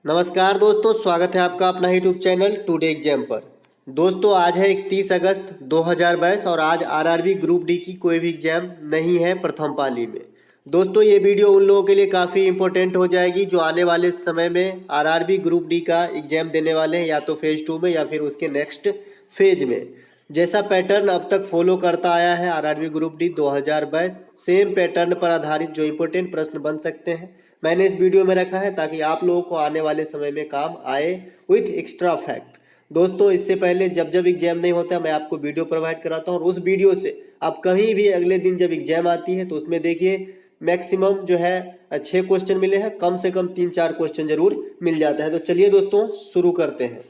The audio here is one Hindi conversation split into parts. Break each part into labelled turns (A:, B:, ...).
A: नमस्कार दोस्तों, स्वागत है आपका अपना यूट्यूब चैनल टुडे एग्जाम पर। दोस्तों आज है 31 अगस्त 2022 और आज आरआरबी ग्रुप डी की कोई भी एग्जाम नहीं है प्रथम पाली में। दोस्तों ये वीडियो उन लोगों के लिए काफ़ी इंपॉर्टेंट हो जाएगी जो आने वाले समय में आरआरबी ग्रुप डी का एग्जाम देने वाले हैं, या तो फेज़ 2 में या फिर उसके नेक्स्ट फेज में। जैसा पैटर्न अब तक फॉलो करता आया है RRB group D 2022, same pattern पर आधारित जो इंपॉर्टेंट प्रश्न बन सकते हैं मैंने इस वीडियो में रखा है ताकि आप लोगों को आने वाले समय में काम आए विथ एक्स्ट्रा फैक्ट। दोस्तों इससे पहले जब जब एग्जाम नहीं होता मैं आपको वीडियो प्रोवाइड कराता हूँ और उस वीडियो से आप कहीं भी अगले दिन जब एग्जाम आती है तो उसमें देखिए मैक्सिमम जो है 6 क्वेश्चन मिले हैं, कम से कम 3-4 क्वेश्चन जरूर मिल जाता है। तो चलिए दोस्तों शुरू करते हैं।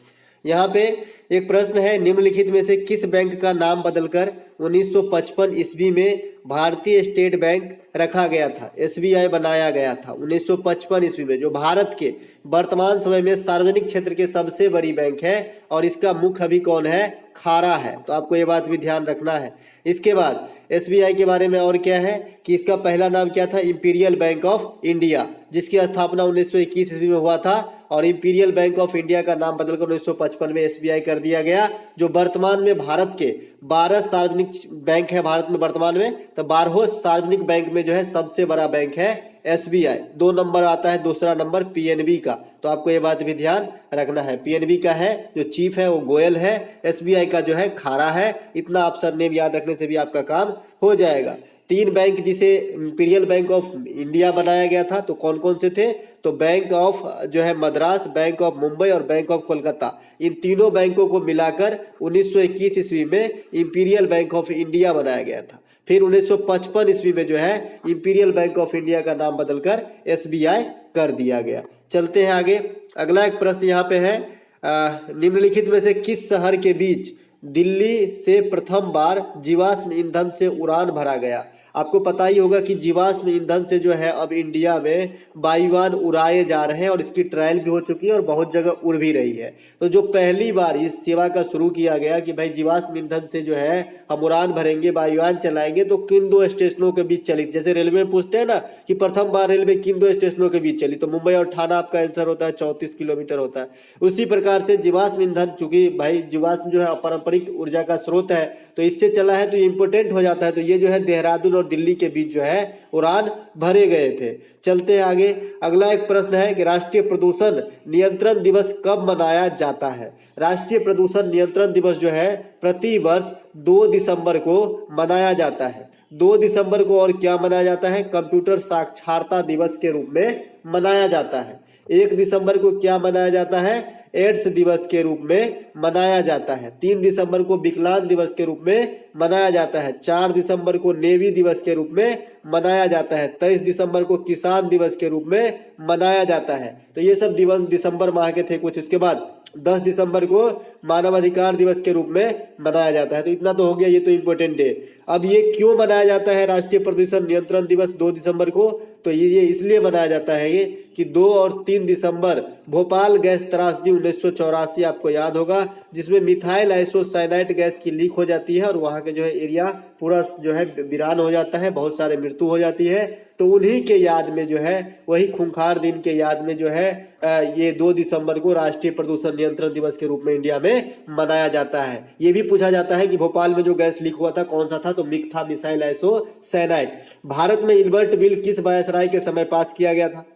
A: यहाँ पे एक प्रश्न है, निम्नलिखित में से किस बैंक का नाम बदलकर 1955 ईस्वी में भारतीय स्टेट बैंक रखा गया था, एसबीआई बनाया गया था 1955 ईस्वी में, जो भारत के वर्तमान समय में सार्वजनिक क्षेत्र के सबसे बड़ी बैंक है और इसका मुख्य अभी कौन है, खारा है। तो आपको ये बात भी ध्यान रखना है। इसके बाद एसबीआई के बारे में और क्या है कि इसका पहला नाम क्या था, इंपीरियल बैंक ऑफ इंडिया, जिसकी स्थापना 1921 ईस्वी में हुआ था और इंपीरियल बैंक ऑफ इंडिया का नाम बदलकर 1955 में एसबीआई कर दिया गया, जो वर्तमान में भारत के 12 सार्वजनिक बैंक है भारत में वर्तमान में, तो 12 सार्वजनिक बैंक में जो है सबसे बड़ा बैंक है एसबीआई। 2 नंबर आता है, दूसरा नंबर पीएनबी का। तो आपको ये बात भी ध्यान रखना है, पीएनबी का है जो चीफ है वो गोयल है, एसबीआई का जो है खारा है। इतना आप सरनेम याद रखने से भी आपका काम हो जाएगा। 3 बैंक जिसे इंपीरियल बैंक ऑफ इंडिया बनाया गया था तो कौन कौन से थे, तो बैंक ऑफ जो है मद्रास, बैंक ऑफ मुंबई और बैंक ऑफ कोलकाता। इन तीनों बैंकों को मिलाकर 1921 ईस्वी में इंपीरियल बैंक ऑफ इंडिया बनाया गया था। फिर 1955 ईस्वी में जो है इंपीरियल बैंक ऑफ इंडिया का नाम बदलकर एसबीआई कर दिया गया। चलते हैं आगे। अगला एक प्रश्न यहाँ पे है, निम्नलिखित में से किस शहर के बीच दिल्ली से प्रथम बार जीवाश्म ईंधन से उड़ान भरा गया। आपको पता ही होगा कि जीवाश्म ईंधन से जो है अब इंडिया में वायुयान उड़ाए जा रहे हैं और इसकी ट्रायल भी हो चुकी है और बहुत जगह उड़ भी रही है। तो जो पहली बार इस सेवा का शुरू किया गया कि भाई जीवाश्म ईंधन से जो है हम उड़ान भरेंगे, वायुयान चलाएंगे, तो किन 2 स्टेशनों के बीच चली। जैसे रेलवे में पूछते हैं ना कि प्रथम बार रेलवे किन 2 स्टेशनों के बीच चली, तो मुंबई और ठाणा आपका आंसर होता है, 34 किलोमीटर होता है। उसी प्रकार से जीवाश्म ईंधन, चूंकि भाई जीवाश्म जो है पारंपरिक ऊर्जा का स्रोत है तो इससे चला है तो ये इंपोर्टेंट हो जाता है। तो ये जो है देहरादून और दिल्ली के बीच जो है उड़ान भरे गए थे। चलते हैं आगे। अगला एक प्रश्न है कि राष्ट्रीय प्रदूषण नियंत्रण दिवस कब मनाया जाता है। राष्ट्रीय प्रदूषण नियंत्रण दिवस जो है प्रति वर्ष 2 दिसंबर को मनाया जाता है। 2 दिसंबर को और क्या मनाया जाता है, कंप्यूटर साक्षरता दिवस के रूप में मनाया जाता है। 1 दिसंबर को क्या मनाया जाता है, एड्स दिवस के रूप में मनाया जाता है। 3 दिसंबर को विकलांग दिवस के रूप में मनाया जाता है। 4 दिसंबर को नेवी दिवस के रूप में मनाया जाता है। 23 दिसंबर को किसान दिवस के रूप में मनाया जाता है। तो ये सब दिवस दिसंबर माह के थे कुछ। इसके बाद 10 दिसंबर को मानवाधिकार दिवस के रूप में मनाया जाता है। तो इतना तो हो गया, ये तो इम्पोर्टेंट है। अब ये क्यों मनाया जाता है राष्ट्रीय प्रदूषण नियंत्रण दिवस 2 दिसंबर को, तो ये इसलिए मनाया जाता है ये कि 2 और 3 दिसंबर भोपाल गैस त्रासदी 1984 आपको याद होगा, जिसमें मिथाइल आइसोसाइनाइड गैस की लीक हो जाती है और वहाँ के जो है एरिया पूरा जो है वीरान हो जाता है, बहुत सारे मृत्यु हो जाती है। तो उन्हीं के याद में जो है, वही खूंखार दिन के याद में जो है ये 2 दिसंबर को राष्ट्रीय प्रदूषण नियंत्रण दिवस के रूप में इंडिया में मनाया जाता है। ये भी पूछा जाता है कि भोपाल में जो गैस लीक हुआ था कौन सा था, तो मिक था मिसाइल आइसोसाइनाइड। भारत में इल्बर्ट बिल किस वायसराय के समय पास किया गया था।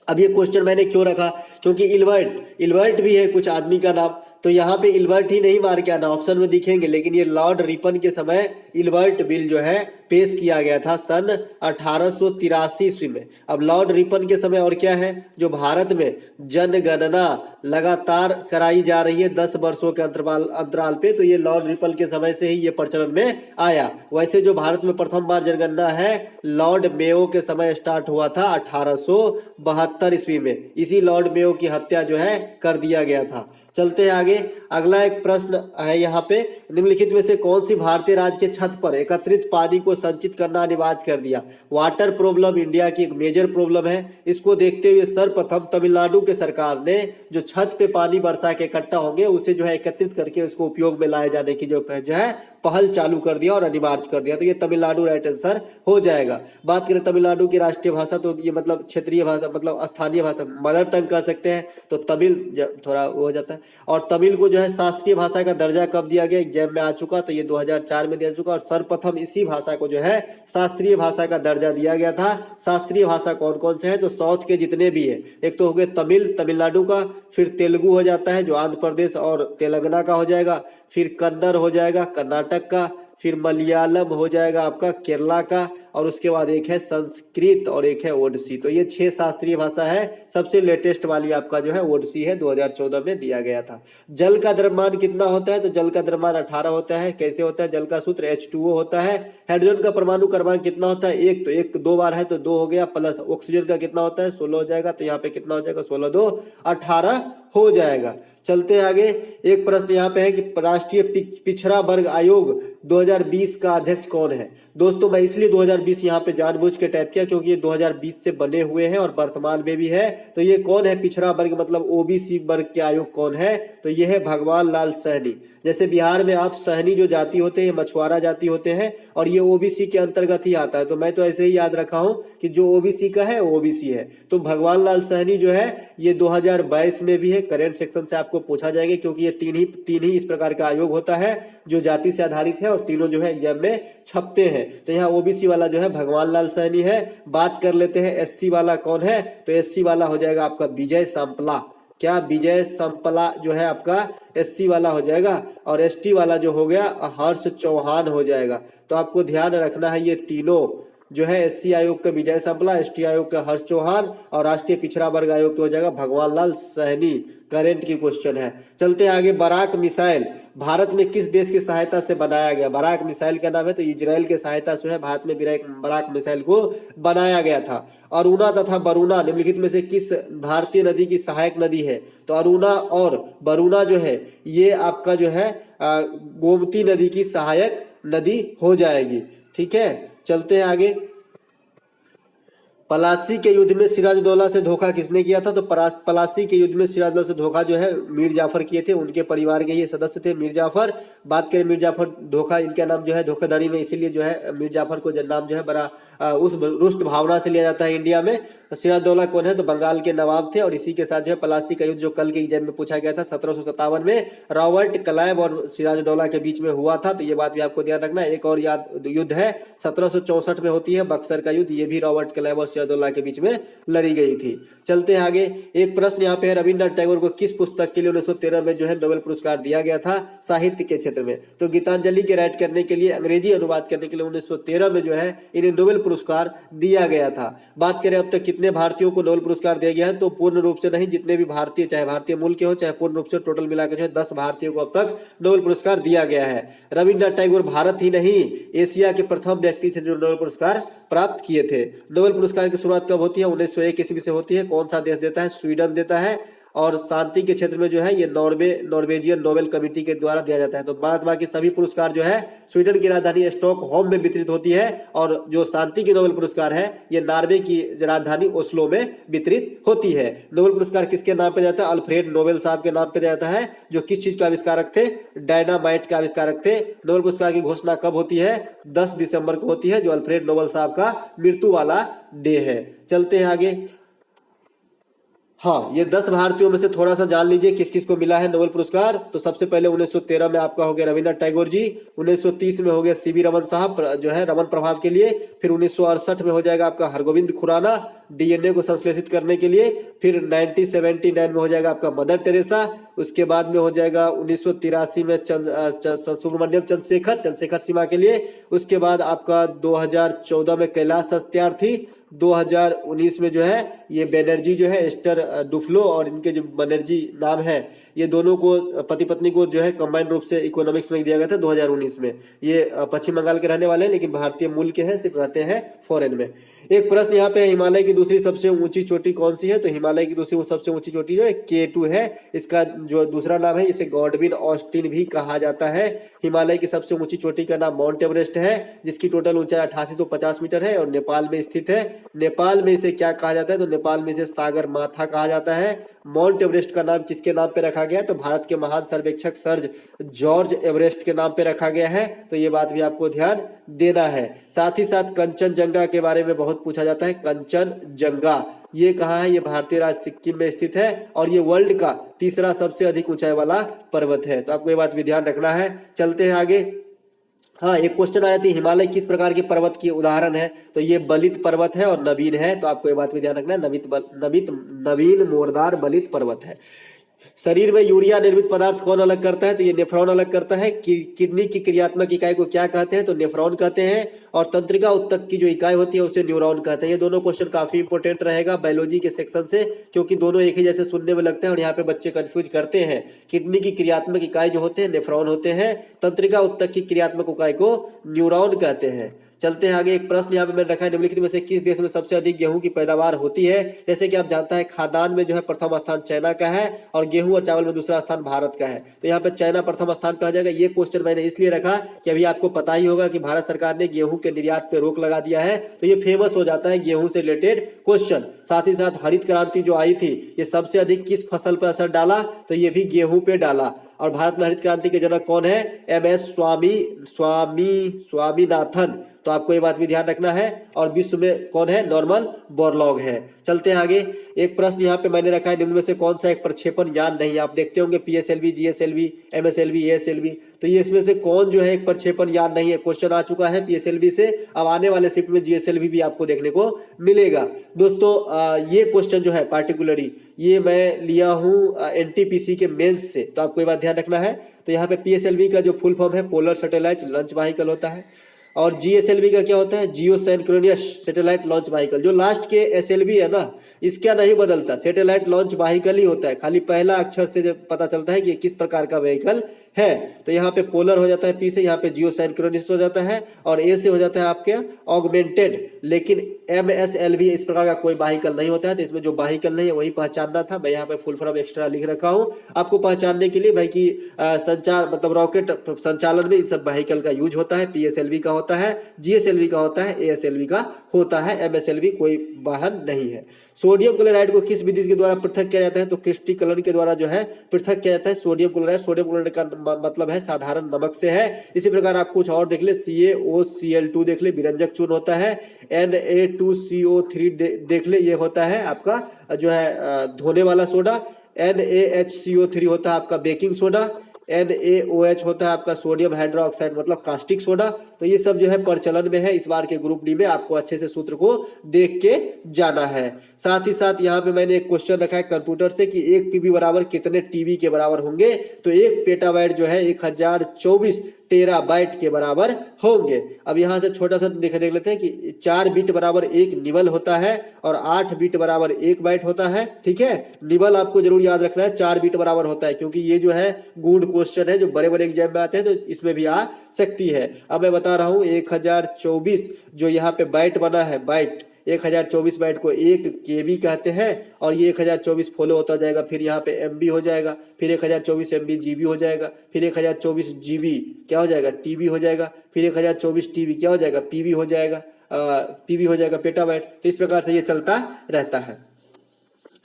A: अब ये क्वेश्चन मैंने क्यों रखा, क्योंकि इल्बर्ट भी है कुछ आदमी का नाम, तो यहाँ पे इल्बर्ट ही नहीं मार के आना, ऑप्शन में दिखेंगे, लेकिन ये लॉर्ड रिपन के समय इल्बर्ट बिल जो है पेश किया गया था सन 1883 ईस्वी में। अब लॉर्ड रिपन के समय और क्या है, जो भारत में जनगणना लगातार कराई जा रही है 10 वर्षों के अंतराल पे, तो ये लॉर्ड रिपन के समय से ही ये प्रचलन में आया। वैसे जो भारत में प्रथम बार जनगणना है लॉर्ड मेयो के समय स्टार्ट हुआ था 1872 ईस्वी में। इसी लॉर्ड मेयो की हत्या जो है कर दिया गया था। चलते हैं आगे। अगला एक प्रश्न है यहाँ पे, निम्नलिखित में से कौन सी भारतीय राज्य के छत पर एकत्रित पानी को संचित करना अनिवार्य कर दिया। वाटर प्रॉब्लम इंडिया की एक मेजर प्रॉब्लम है। इसको देखते हुए सर्वप्रथम तमिलनाडु के सरकार ने जो छत पे पानी बरसा के इकट्ठा होंगे उसे जो है एकत्रित करके उसको उपयोग में लाए जाने की जो है पहल चालू कर दिया और अनिवार्य कर दिया। तो ये तमिलनाडु राइट आंसर हो जाएगा। बात करें तमिलनाडु की राष्ट्रीय भाषा, तो ये मतलब क्षेत्रीय भाषा, मतलब स्थानीय भाषा, मदर टंग कह सकते हैं, तो तमिल थोड़ा वो हो जाता है। और तमिल को जो है शास्त्रीय भाषा का दर्जा कब दिया गया, एग्जाम में आ चुका, तो ये 2004 में दिया चुका। और सर्वप्रथम इसी भाषा को जो है शास्त्रीय भाषा का दर्जा दिया गया था। शास्त्रीय भाषा कौन कौन से है, तो साउथ के जितने भी है, एक तो हो गए तमिल तमिलनाडु का, फिर तेलुगु हो जाता है जो आंध्र प्रदेश और तेलंगाना का हो जाएगा, फिर कन्नड़ हो जाएगा कर्नाटक का, फिर मलयालम हो जाएगा आपका केरला का, और उसके बाद एक है संस्कृत और एक है ओडिसी। तो ये 6 शास्त्रीय भाषा है। सबसे लेटेस्ट वाली आपका जो है ओडिसी है, 2014 में दिया गया था। जल का द्रव्यमान कितना होता है, तो जल का द्रव्यमान 18 होता है। कैसे होता है, जल का सूत्र H2O होता है। हाइड्रोजन का परमाणु क्रमांक कितना होता है, एक, तो एक 2 बार है तो 2 हो गया, प्लस ऑक्सीजन का कितना होता है 16 हो जाएगा, तो यहाँ पे कितना हो जाएगा 16 2 18 हो जाएगा। चलते हैं आगे। एक प्रश्न यहाँ पे है कि राष्ट्रीय पिछड़ा वर्ग आयोग 2020 का अध्यक्ष कौन है। दोस्तों मैं इसलिए 2020 यहाँ पे जानबूझ के टाइप किया क्योंकि ये 2020 से बने हुए हैं और वर्तमान में भी है। तो ये कौन है पिछड़ा वर्ग, मतलब ओबीसी वर्ग के आयोग कौन है, तो ये है भगवान लाल सहनी। जैसे बिहार में आप सहनी जो जाति होते हैं मछुआरा जाति होते हैं और ये ओबीसी के अंतर्गत ही आता है। तो मैं तो ऐसे ही याद रखा हूं कि जो ओबीसी का है वो ओबीसी है। तो भगवान लाल सहनी जो है ये 2022 में भी है। करेंट सेक्शन से आपको पूछा जाएगा क्योंकि ये तीन ही इस प्रकार का आयोग होता है जो जाति से आधारित है और तीनों जो है एग्जाम में छपते हैं। तो यहाँ ओबीसी वाला जो है भगवान लाल सहनी है। बात कर लेते हैं एससी वाला कौन है, तो एससी वाला हो जाएगा आपका विजय सांपला। क्या विजय सांपला जो है आपका एससी वाला हो जाएगा। और एसटी वाला जो हो गया हर्ष चौहान हो जाएगा। तो आपको ध्यान रखना है ये तीनों जो है एससी आयोग का विजय सांपला, एसटी आयोग का हर्ष चौहान और राष्ट्रीय पिछड़ा वर्ग आयोग का हो जाएगा भगवान लाल सहनी। करेंट की क्वेश्चन है। चलते हैं आगे। बराक मिसाइल भारत में किस देश की सहायता से बनाया गया। बराक मिसाइल का नाम है तो इजराइल के सहायता से है भारत में बराक मिसाइल को बनाया गया था। अरुणा तथा वरुणा निम्नलिखित में से किस भारतीय नदी की सहायक नदी है, तो अरुणा और वरुणा जो है ये आपका जो है गोमती नदी की सहायक नदी हो जाएगी। ठीक है, चलते हैं आगे। पलासी के युद्ध में सिराजुद्दौला से धोखा किसने किया था, तो पलासी के युद्ध में सिराजुद्दौला से धोखा जो है मीर जाफर किए थे। उनके परिवार के ये सदस्य थे मीर जाफर। बात करें मीर जाफर धोखा, इनका नाम जो है धोखाधड़ी में इसीलिए जो है मीर जाफर को नाम जो है बड़ा उस रुष्ट भावना से लिया जाता है इंडिया में। सिराजुद्दौला कौन है, तो बंगाल के नवाब थे। और इसी के साथ जो है पलासी का युद्ध जो कल के एग्जाम में पूछा गया था 1757 में रॉबर्ट क्लाइव और सिराजुद्दौला के बीच में हुआ था। तो ये बात भी आपको ध्यान रखना है। एक और याद युद्ध है 1764 में होती है बक्सर का युद्ध, ये भी रॉबर्ट क्लाइव और सिराजुद्दौला के बीच में लड़ी गई थी। चलते हैं आगे। एक प्रश्न यहाँ पे है, रविन्द्रनाथ टैगोर को किस पुस्तक के लिए 1913 में जो है नोबेल पुरस्कार दिया गया था साहित्य के क्षेत्र में, तो गीतांजलि के राइट करने के लिए, अंग्रेजी अनुवाद करने के लिए 1913 में जो है इन्हें नोबेल पुरस्कार दिया गया था। बात करें अब तक कितने भारतीयों को नोबेल पुरस्कार दिया गया है, तो पूर्ण रूप से नहीं, जितने भी भारतीय, चाहे भारतीय मूल के हो चाहे पूर्ण रूप से, टोटल मिलाकर जो है 10 भारतीयों को अब तक नोबेल पुरस्कार दिया गया है। रविन्द्रनाथ टैगोर भारत ही नहीं एशिया के प्रथम व्यक्ति थे जो नोबेल पुरस्कार प्राप्त किए थे। नोबेल पुरस्कार की शुरुआत कब होती है, 1901 ईस्वी से होती है। कौन सा देश देता है, स्वीडन देता है। और शांति के क्षेत्र में जो है ये नॉर्वेजियन नोबेल कमेटी के द्वारा दिया जाता है। तो बाकी सभी पुरस्कार जो है स्वीडन की राजधानी स्टॉकहोम में वितरित होती है और जो शांति की नोबेल पुरस्कार है ये नॉर्वे की राजधानी ओस्लो में वितरित होती है। नोबेल पुरस्कार किसके नाम पे जाता है, अल्फ्रेड नोबेल साहब के नाम पे जाता है, जो किस चीज का आविष्कारक थे, डायनामाइट का आविष्कारक थे। नोबेल पुरस्कार की घोषणा कब होती है, 10 दिसंबर को होती है, जो अल्फ्रेड नोबेल साहब का मृत्यु वाला डे है। चलते हैं आगे। हाँ, ये 10 भारतीयों में से थोड़ा सा जान लीजिए किस किस को मिला है नोबेल पुरस्कार। तो सबसे पहले 1913 में आपका हो गया रविन्द्रनाथ टैगोर जी, 1930 में हो गया सीवी रमन साहब जो है रमन प्रभाव के लिए, फिर 1968 में हो जाएगा आपका हरगोविंद खुराना डीएनए को संश्लेषित करने के लिए, फिर 1979 में हो जाएगा आपका मदर टेरेसा, उसके बाद में हो जाएगा 1983 में सुब्रमण्यम चंद्रशेखर सीमा के लिए, उसके बाद आपका 2014 में कैलाश सत्यार्थी, 2019 में जो है ये बनर्जी जो है एस्टर डुफ्लो और इनके जो बनर्जी नाम है ये दोनों को पति पत्नी को जो है कंबाइंड रूप से इकोनॉमिक्स में दिया गया था 2019 में। ये पश्चिम बंगाल के रहने वाले हैं लेकिन भारतीय मूल के हैं, सिर्फ रहते हैं फॉरेन में। एक प्रश्न यहाँ पे, हिमालय की दूसरी सबसे ऊंची चोटी कौन सी है? तो हिमालय की दूसरी सबसे ऊंची चोटी जो है K2 है। इसका जो दूसरा नाम है, इसे गॉडविन ऑस्टिन भी कहा जाता है। हिमालय की सबसे ऊंची चोटी का नाम माउंट एवरेस्ट है, जिसकी टोटल ऊंचाई 8850 मीटर है और नेपाल में स्थित है। नेपाल में इसे क्या कहा जाता है? तो नेपाल में इसे सागर माथा कहा जाता है। माउंट एवरेस्ट का नाम किसके नाम पे रखा गया? तो भारत के महान सर्वेक्षक सर जॉर्ज एवरेस्ट के नाम पे रखा गया है। तो ये बात भी आपको ध्यान देना है। साथ ही साथ कंचनजंगा के बारे में बहुत पूछा जाता है। कंचनजंगा ये कहाँ है? ये भारतीय राज्य सिक्किम में स्थित है और ये वर्ल्ड का तीसरा सबसे अधिक ऊंचाई वाला पर्वत है। तो आपको ये बात भी ध्यान रखना है। चलते हैं आगे। हाँ, एक क्वेश्चन आ जाती है, हिमालय किस प्रकार के पर्वत की उदाहरण है? तो ये बलित पर्वत है और नवीन है। तो आपको ये बात भी ध्यान रखना है, नवीन मोरदार बलित पर्वत है। शरीर में यूरिया निर्मित पदार्थ कौन अलग करता है? तो ये नेफ्रॉन अलग करता है। किडनी की क्रियात्मक इकाई को क्या कहते हैं? तो नेफ्रॉन कहते हैं। और तंत्रिका उत्तक की जो इकाई होती है उसे न्यूरॉन कहते हैं। ये दोनों क्वेश्चन काफी इंपॉर्टेंट रहेगा बायोलॉजी के सेक्शन से, क्योंकि दोनों एक ही जैसे सुनने में लगते हैं और यहाँ पे बच्चे कंफ्यूज करते हैं। किडनी की क्रियात्मक इकाई जो होते हैं नेफ्रॉन होते हैं, तंत्रिका उत्तक की क्रियात्मक इकाई को न्यूरॉन कहते हैं। चलते हैं आगे। एक प्रश्न यहाँ पे मैंने रखा है, निम्नलिखित में से किस देश में सबसे अधिक गेहूं की पैदावार होती है? जैसे कि आप जानते हैं, खाद्यान्न में जो है प्रथम स्थान चाइना का है और गेहूं और चावल में दूसरा स्थान भारत का है। तो यहाँ पे चाइना प्रथम स्थान पे आ जाएगा। ये क्वेश्चन मैंने इसलिए रखा कि अभी आपको पता ही होगा कि भारत सरकार ने गेहूं के निर्यात पे रोक लगा दिया है, तो ये फेमस हो जाता है गेहूं से रिलेटेड क्वेश्चन। साथ ही साथ हरित क्रांति जो आई थी, ये सबसे अधिक किस फसल पर असर डाला? तो ये भी गेहूं पे डाला। और भारत में हरित क्रांति के जनक कौन है? MS स्वामीनाथन। तो आपको ये बात भी ध्यान रखना है। और विश्व में कौन है? नॉर्मन बोरलॉग है। चलते हैं आगे। एक प्रश्न यहाँ पे मैंने रखा है, निम्न में से कौन सा एक प्रक्षेपण यान नहीं है? आप देखते होंगे PSLV, GSLV, MSLV, ASLV। तो ये इसमें से कौन जो है एक प्रक्षेपण यान नहीं है? क्वेश्चन आ चुका है PSLV से। अब आने वाले शिफ्ट में GSLV भी आपको देखने को मिलेगा। दोस्तों ये क्वेश्चन जो है पार्टिकुलरली ये मैं लिया हूँ NTPC के मेंस से, तो आपको ये बात ध्यान रखना है। तो यहाँ पे PSLV का जो फुल फॉर्म है पोलर सैटेलाइट लॉन्च व्हीकल होता है, और GSLV का क्या होता है? जियो सिंक्रोनस सैटेलाइट लॉन्च व्हीकल। जो लास्ट के SLV है ना, इसका नहीं बदलता, सैटेलाइट लॉन्च व्हीकल ही होता है। खाली पहला अक्षर से जब पता चलता है कि किस प्रकार का व्हीकल है। तो यहाँ पे पोलर हो जाता है P से, यहाँ पे जियो सिंक्रोनस हो जाता है, और A से हो जाता है आपके ऑगमेंटेड। लेकिन MSLV इस प्रकार का कोई व्हीकल नहीं होता है। तो इसमें जो व्हीकल नहीं है वही पहचानना था। मैं यहाँ पे फुल फॉर्म एक्स्ट्रा लिख रखा हूँ आपको पहचानने के लिए भाई कि संचार मतलब रॉकेट संचालन में इस सब व्हीकल का यूज होता है। PSLV का होता है, GSLV का होता है, ASLV का होता है, MSLV कोई वाहन नहीं है। सोडियम क्लोराइड को किस विधि के द्वारा पृथक किया जाता है? तो क्रिस्टलीकरण के द्वारा जो है पृथक किया जाता है सोडियम क्लोराइड का मतलब है साधारण नमक से है। इसी प्रकार आप कुछ और देख ले, CaOCl2 देख ले, विरंजक चूर्ण होता है। Na2CO3 देख ले, ये होता है आपका जो है धोने वाला सोडा। NaHCO3 होता है आपका बेकिंग सोडा। NaOH होता है आपका सोडियम हाइड्रोक्साइड मतलब कास्टिक सोडा। तो ये सब जो है प्रचलन में है। इस बार के ग्रुप डी में आपको अच्छे से सूत्र को देख के जाना है। साथ ही साथ यहाँ पे मैंने एक क्वेश्चन रखा है कंप्यूटर से कि 1 PB बराबर कितने TB के बराबर होंगे? तो 1 पेटाबाइट जो है 1024 टेराबाइट के बराबर होंगे। अब यहाँ से छोटा सा देख लेते हैं कि 4 बिट बराबर 1 निबल होता है और 8 बिट बराबर 1 बाइट होता है। ठीक है, निबल आपको जरूर याद रखना है, 4 बिट बराबर होता है, क्योंकि ये जो है गुड क्वेश्चन है जो बड़े बड़े एग्जाम में आते हैं, तो इसमें भी आ सकती है। अब मैं बता रहा हूँ 1024 जो यहाँ पे बाइट बना है, बाइट 1024 बाइट को 1 KB कहते हैं, और ये 1024 फॉलो होता जाएगा, फिर यहाँ पे MB हो जाएगा, फिर 1024 MB GB हो जाएगा, फिर 1024 GB क्या हो जाएगा? TB हो जाएगा, फिर 1024 TB क्या हो जाएगा? PB हो जाएगा, PB हो जाएगा पेटाबाइट। तो इस प्रकार से ये चलता रहता है।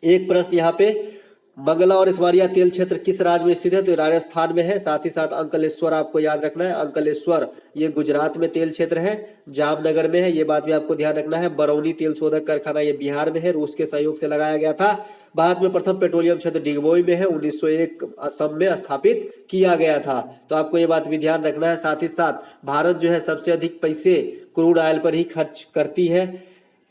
A: एक प्रश्न यहाँ पे, मंगला और इस्वारिया तेल क्षेत्र किस राज्य में स्थित है? तो राजस्थान में है। साथ ही साथ अंकलेश्वर आपको याद रखना है, अंकलेश्वर ये गुजरात में तेल क्षेत्र है, जामनगर में है, ये बात भी आपको ध्यान रखना है। बरौनी तेल शोधक कारखाना ये बिहार में है, रूस के सहयोग से लगाया गया था। भारत में प्रथम पेट्रोलियम क्षेत्र डिगबोई में है, 1901 असम में स्थापित किया गया था। तो आपको ये बात भी ध्यान रखना है। साथ ही साथ भारत जो है सबसे अधिक पैसे क्रूड ऑयल पर ही खर्च करती है।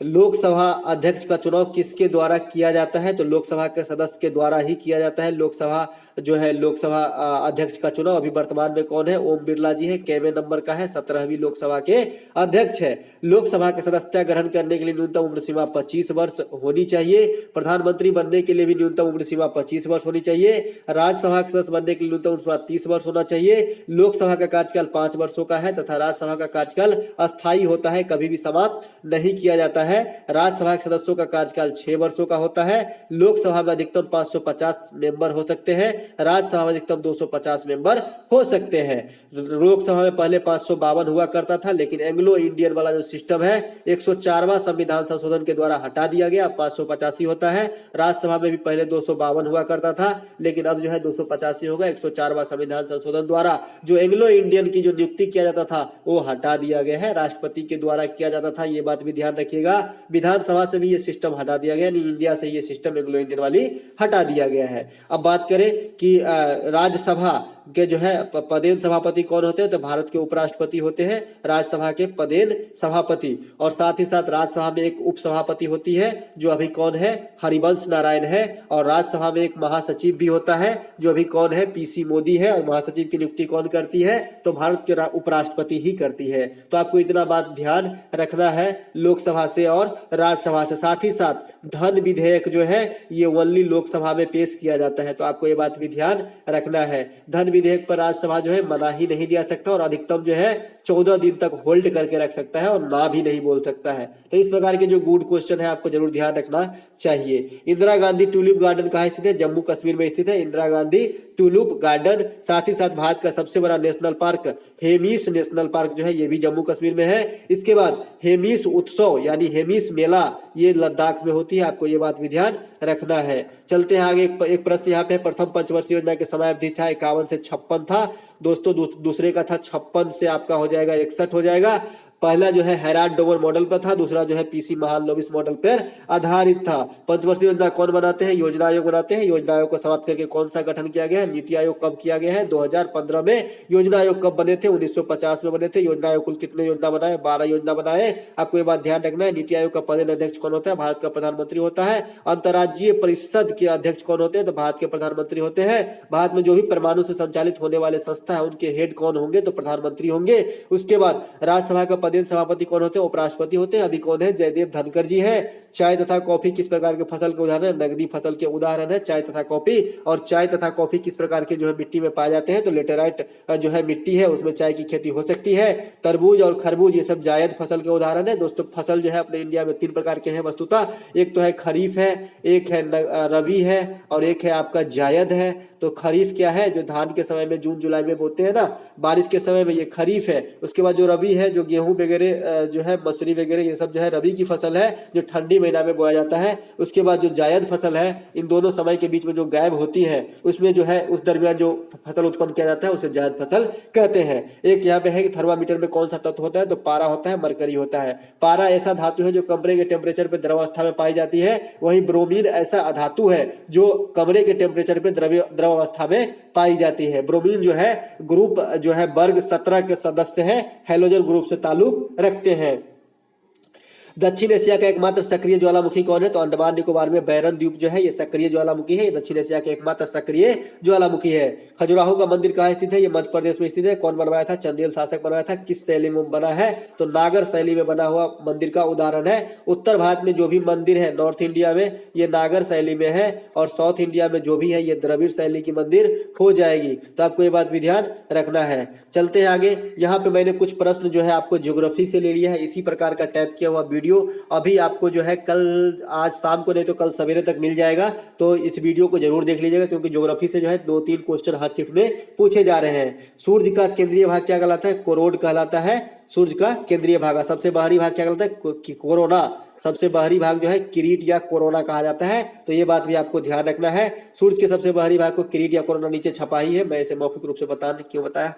A: लोकसभा अध्यक्ष का चुनाव किसके द्वारा किया जाता है? तो लोकसभा के सदस्य के द्वारा ही किया जाता है। लोकसभा जो है लोकसभा अध्यक्ष का चुनाव अभी वर्तमान में कौन है? ओम बिरला जी है। केवे नंबर का है? 17वीं लोकसभा के अध्यक्ष है। लोकसभा की सदस्यता ग्रहण करने के लिए न्यूनतम उम्र सीमा 25 वर्ष होनी चाहिए। प्रधानमंत्री बनने के लिए भी न्यूनतम उम्र सीमा 25 वर्ष होनी चाहिए। राज्यसभा के सदस्य बनने के लिए न्यूनतम उम्र सीमा 30 वर्ष होना चाहिए। लोकसभा का कार्यकाल 5 वर्षों का है तथा राज्यसभा का कार्यकाल अस्थायी होता है, कभी भी समाप्त नहीं किया जाता है। राज्यसभा के सदस्यों का कार्यकाल 6 वर्षों का होता है। लोकसभा में अधिकतम 550 मेंबर हो सकते हैं, राज्यसभा में अधिकतम 250 मेंबर हो सकते हैं। लोकसभा में पहले 552 हुआ करता था, लेकिन एंग्लो इंडियन वाला जो सिस्टम है 104वां संविधान संशोधन के द्वारा हटा दिया गया, 585 होता है। राज्यसभा में भी पहले 252 हुआ करता था, लेकिन अब जो है 285 होगा। 104वां संविधान संशोधन द्वारा जो एंग्लो इंडियन की जो नियुक्ति किया जाता था वो हटा दिया गया है, राष्ट्रपति के द्वारा किया जाता था, ये बात भी ध्यान रखिएगा। विधानसभा से भी ये सिस्टम हटा दिया गया, यानी इंडिया से ये सिस्टम एंग्लो इंडियन वाली हटा दिया गया है। अब बात करें कि राज्यसभा के जो है पदेन सभापति कौन होते हैं? तो भारत के उपराष्ट्रपति होते हैं राज्यसभा के पदेन सभापति, और साथ ही साथ राज्यसभा में एक उपसभापति होती है जो अभी कौन है? हरिवंश नारायण है। और राज्यसभा में एक महासचिव भी होता है जो अभी कौन है? पीसी मोदी है। और महासचिव की नियुक्ति कौन करती है? तो भारत के उपराष्ट्रपति ही करती है। तो आपको इतना बात ध्यान रखना है लोकसभा से और राज्यसभा से। साथ ही साथ धन विधेयक जो है ये ओनली लोकसभा में पेश किया जाता है, तो आपको ये बात भी ध्यान रखना है। धन विधेयक पर राज्यसभा जो है मनाही नहीं दिया सकता, और अधिकतम जो है 14 दिन तक होल्ड करके रख सकता है और ना भी नहीं बोल सकता है। तो इस प्रकार के जो गुड क्वेश्चन है आपको जरूर ध्यान रखना चाहिए। इंदिरा गांधी ट्यूलिप गार्डन कहाँ स्थित है? जम्मू कश्मीर में स्थित है इंदिरा गांधी ट्यूलिप गार्डन। साथ ही साथ भारत का सबसे बड़ा national park Hemis national park जो है ये भी जम्मू कश्मीर में है। इसके बाद हेमिस उत्सव यानी हेमिस मेला ये लद्दाख में होती है, आपको ये बात भी ध्यान रखना है। चलते हैं आगे। एक प्रश्न यहाँ पे, प्रथम पंचवर्षीय योजना के समय अवधि था 51 से 56 था दोस्तों। दूसरे का था 56 से आपका हो जाएगा 61 हो जाएगा। पहला जो है हैराल्ड डोवर मॉडल पर था, दूसरा जो है पीसी महालनोबिस मॉडल पर आधारित था। पंचवर्षीय योजना कौन बनाते हैं? योजना आयोग बनाते हैं। योजना आयोग को समाप्त करके कौन सा गठन किया गया है? नीति आयोग कब किया गया है? 2015 में। योजना आयोग कब बने थे? 1950 में बने थे। योजना आयोग कुल कितने योजना बनाए? 12 योजना बनाए। आपको ये बात ध्यान रखना है। नीति आयोग का पदेन अध्यक्ष कौन होता है? भारत का प्रधानमंत्री होता है। अंतर्राज्यीय परिषद के अध्यक्ष कौन होते हैं? तो भारत के प्रधानमंत्री होते हैं। भारत में जो भी परमाणु से संचालित होने वाले संस्था है उनके हेड कौन होंगे? तो प्रधानमंत्री होंगे। उसके बाद राज्यसभा का पदेन सभापति कौन होते हैं? उपराष्ट्रपति होते हैं। अभी कौन है? जयदेव धनखड़ जी है। चाय तथा कॉफी किस प्रकार के फसल के उदाहरण है? नगदी फसल के उदाहरण है चाय तथा कॉफी। और चाय तथा कॉफी किस प्रकार के जो है मिट्टी में पाए जाते हैं? तो लेटेराइट जो है मिट्टी है उसमें चाय की खेती हो सकती है। तरबूज और खरबूज ये सब जायद फसल के उदाहरण है दोस्तों। फसल जो है अपने इंडिया में 3 प्रकार के हैं वस्तुतः, एक तो है खरीफ है, एक है रबी है और एक है आपका जायद है। तो खरीफ क्या है? जो धान के समय में जून जुलाई में बोते हैं ना, बारिश के समय में, ये खरीफ है। उसके बाद जो रबी है, जो गेहूं वगैरह जो है मसूरी वगैरह ये सब जो है रबी की फसल है जो ठंडी महीना में बोया जाता है। उसके बाद जो जायद फसल है, इन दोनों समय के बीच में जो गैप होती है उसमें जो है उस दरमियान जो फसल उत्पन्न किया जाता है उसे जायद फसल कहते हैं। एक यहाँ पे है कि थर्मामीटर में कौन सा तत्व होता है? तो पारा होता है, मरकरी होता है। पारा ऐसा धातु है जो कमरे के टेम्परेचर पर द्रवावस्था में पाई जाती है। वहीं ब्रोमीन ऐसा अधातु है जो कमरे के टेम्परेचर पर द्रव अवस्था में पाई जाती है। ब्रोमीन जो है ग्रुप जो है वर्ग 17 के सदस्य हैं, हैलोजन ग्रुप से ताल्लुक रखते हैं। दक्षिण एशिया का एकमात्र सक्रिय ज्वालामुखी कौन है? तो अंडमान निकोबार में बैरन द्वीप जो है ये सक्रिय ज्वालामुखी है। ये दक्षिण एशिया के एकमात्र सक्रिय ज्वालामुखी है। खजुराहो का मंदिर कहाँ स्थित है? ये मध्य प्रदेश में स्थित है। कौन बनवाया था? चंदेल शासक बनवाया था। किस शैली में बना है? तो नागर शैली में बना हुआ मंदिर का उदाहरण है। उत्तर भारत में जो भी मंदिर है नॉर्थ इंडिया में ये नागर शैली में है, और साउथ इंडिया में जो भी है ये द्रविड़ शैली की मंदिर हो जाएगी। तो आपको ये बात भी ध्यान रखना है। चलते हैं आगे। यहाँ पे मैंने कुछ प्रश्न जो है आपको ज्योग्राफी से ले लिया है, इसी प्रकार का टाइप किया हुआ वीडियो अभी आपको जो है कल, आज शाम को नहीं तो कल सवेरे तक मिल जाएगा। तो इस वीडियो को जरूर देख लीजिएगा, क्योंकि ज्योग्राफी से जो है 2-3 क्वेश्चन हर शिफ्ट में पूछे जा रहे हैं। सूर्य का केंद्रीय भाग क्या कहलाता है? कोरोड कहलाता है। सूर्य का केंद्रीय भाग। सबसे बाहरी भाग क्या कहलाता है? कोरोना। सबसे बाहरी भाग जो है किरीट या कोरोना कहा जाता है। तो ये बात भी आपको ध्यान रखना है। सूर्य के सबसे बाहरी भाग को किरीट या कोरोना नीचे छपा ही है, मैं इसे मौखिक रूप से क्यों बताया।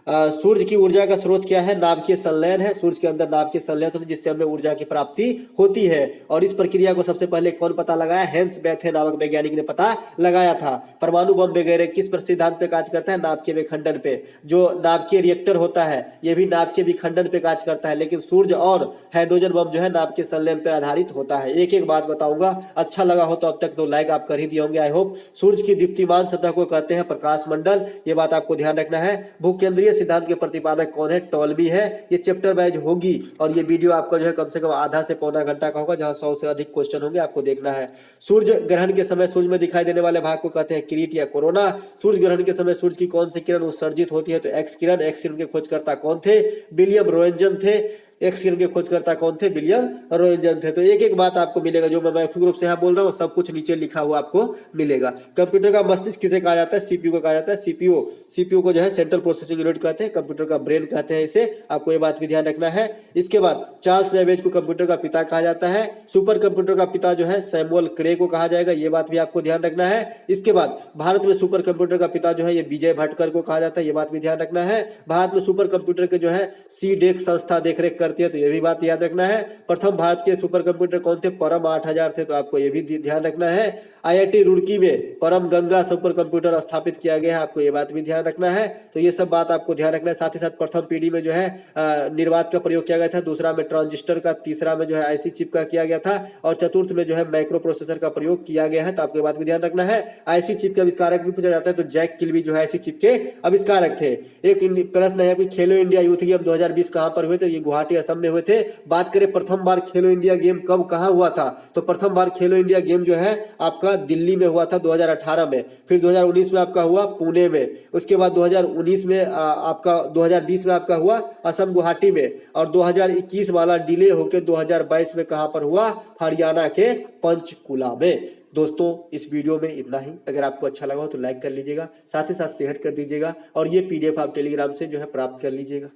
A: सूर्य की ऊर्जा का स्रोत क्या है? नाभिकीय संलयन है। सूर्य के अंदर नाभिकीय संलयन है जिससे हमें ऊर्जा की प्राप्ति होती है। और इस प्रक्रिया को सबसे पहले कौन पता लगाया? हेंस बेथे नामक वैज्ञानिक ने पता लगाया था। परमाणु बम वगैरह किस सिद्धांत पे कार्य करता है? नाभिकीय विखंडन पे। जो नाभिकीय रिएक्टर होता है ये भी नाभिकीय विखंडन पे कार्य करता है, लेकिन सूर्य और हाइड्रोजन बम जो है नाभिकीय संलयन पे पर आधारित होता है। एक एक बात बताऊंगा, अच्छा लगा हो तो अब तक तो लाइक आप कर ही दिए होंगे आई होप। सूर्य की दीप्तिमान सतह को कहते हैं प्रकाश मंडल, ये बात आपको ध्यान रखना है। भूकेंद्रीय सिद्धांत के प्रतिपादक कौन है? टॉलमी है। ये चैप्टर वाइज होगी और ये वीडियो आपका जो है कम से कम आधा से पौना घंटा का होगा, जहां 100 से अधिक क्वेश्चन होंगे, आपको देखना है। सूर्य ग्रहण के समय सूर्य में दिखाई देने वाले भाग को कहते हैं किरीट या कोरोना। सूर्य ग्रहण के समय सूर्य की कौन सी किरण उत्सर्जित होती है? तो एक्स किरण। एक्स किरण के खोजकर्ता कौन थे? विलियम रोएंटजन थे। एक्स किरण के खोजकर्ता कौन थे? विलियम रोएंटजन थे। तो एक एक बात आपको मिलेगा, जो मैं मौखिक रूप से यहाँ बोल रहा हूँ सब कुछ नीचे लिखा हुआ आपको मिलेगा। कंप्यूटर का मस्तिष्क किसे कहा जाता है? सीपीयू को कहा जाता है। सीपीयू को जो है सेंट्रल प्रोसेसिंग यूनिट कहते हैं, कंप्यूटर का ब्रेन कहते हैं इसे, आपको ये बात भी ध्यान रखना है। इसके बाद चार्ल्स बेबेज को कंप्यूटर का पिता कहा जाता है। सुपर कंप्यूटर का पिता जो है सैमुअल क्रे को कहा जाएगा, ये बात भी आपको ध्यान रखना है। इसके बाद भारत में सुपर कंप्यूटर का पिता जो है ये विजय भटकर को कहा जाता है, ये बात भी ध्यान रखना है। भारत में सुपर कंप्यूटर के जो है सीडेक संस्था देखरेख करती है, तो ये भी बात याद रखना है। प्रथम भारत के सुपर कंप्यूटर कौन थे? परम 8000 थे, तो आपको ये भी ध्यान रखना है। आईआईटी रुड़की में परम गंगा सुपर कंप्यूटर स्थापित किया गया है, आपको ये बात भी ध्यान रखना है। तो ये सब बात आपको ध्यान रखना है। साथ ही साथ प्रथम पीढ़ी में जो है निर्वात का प्रयोग किया गया था, दूसरा में ट्रांजिस्टर का, तीसरा में जो है आईसी चिप का किया गया था और चतुर्थ में जो है माइक्रो प्रोसेसर का प्रयोग किया गया है, तो आपको ये बात भी ध्यान रखना है। आईसी चिप के आविष्कारक भी पूछा जाता है, तो जैक किल्बी जो है आईसी चिप के आविष्कारक थे। एक प्रश्न है कि खेलो इंडिया यूथ गेम 2020 कहां पर हुए थे? ये गुवाहाटी असम में हुए थे। बात करें प्रथम बार खेलो इंडिया गेम कब कहां हुआ था, तो प्रथम बार खेलो इंडिया गेम जो है आपका दिल्ली में हुआ था 2018 में, फिर 2019 में आपका हुआ पुणे में, उसके बाद 2019 में आपका 2020 में आपका हुआ असम गुवाहाटी में, और 2021 वाला डिले होकर 2022 में कहां पर हुआ? हरियाणा के पंचकुला में। दोस्तों इस वीडियो में इतना ही। अगर आपको अच्छा लगा हो तो लाइक कर लीजिएगा, साथ ही साथ शेयर कर दीजिएगा और ये पीडीएफ आप टेलीग्राम से जो है प्राप्त कर लीजिएगा।